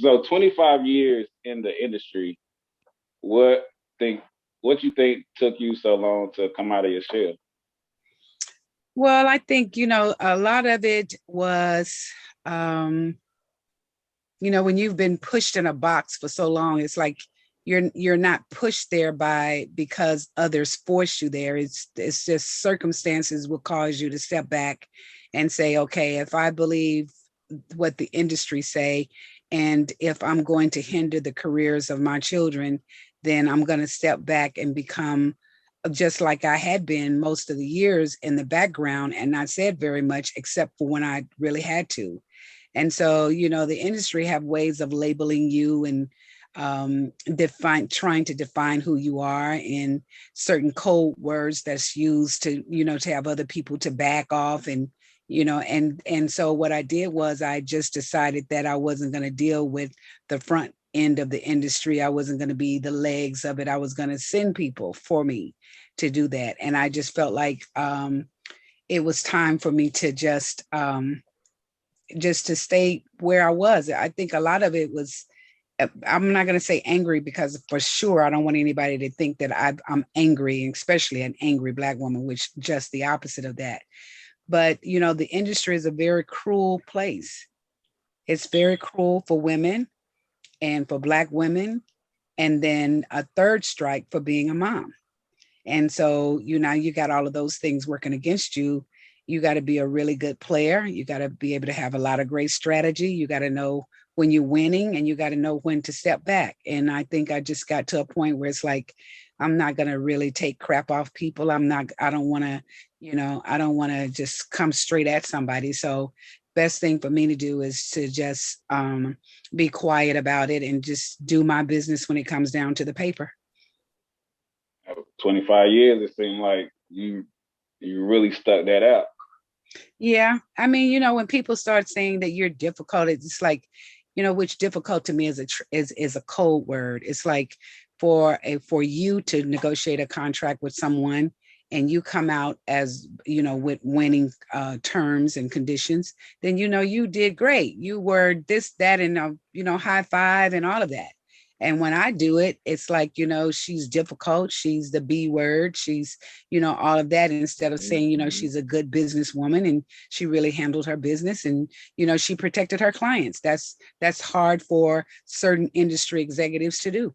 So 25 years in the industry, what think what you think took you so long to come out of your shell? Well, I think, a lot of it was, um, when you've been pushed in a box for so long, it's like you're not pushed there by because others force you there. It's just circumstances will cause you to step back and say, okay, if I believe what the industry say, and if I'm going to hinder the careers of my children, then I'm going to step back and become just like I had been most of the years in the background and not said very much except for when I really had to. And so, the industry have ways of labeling you and trying to define who you are in certain code words that's used to, to have other people to back off. And so what I did was I just decided that I wasn't going to deal with the front end of the industry. I wasn't going to be the legs of it. I was going to send people for me to do that. And I just felt like it was time for me to just to stay where I was. I think a lot of it was, I'm not going to say angry because for sure I don't want anybody to think that I'm angry, especially an angry Black woman, which just the opposite of that. But, the industry is a very cruel place. It's very cruel for women and for Black women. And then a third strike for being a mom. And so, you got all of those things working against you. You got to be a really good player. You got to be able to have a lot of great strategy. You got to know when you're winning and you got to know when to step back. And I think I just got to a point where it's like, I'm not going to really take crap off people. I don't want to, I don't want to just come straight at somebody. So best thing for me to do is to just be quiet about it and just do my business when it comes down to the paper. 25 years, it seemed like you really stuck that out. Yeah. I mean, when people start saying that you're difficult, it's like, which difficult to me is a code word. It's like for you to negotiate a contract with someone and you come out as, with winning terms and conditions, then, you did great. You were this, that, and, high five and all of that. And when I do it, it's like, she's difficult. She's the B word. She's, all of that instead of saying, she's a good businesswoman and she really handled her business and, she protected her clients. That's hard for certain industry executives to do.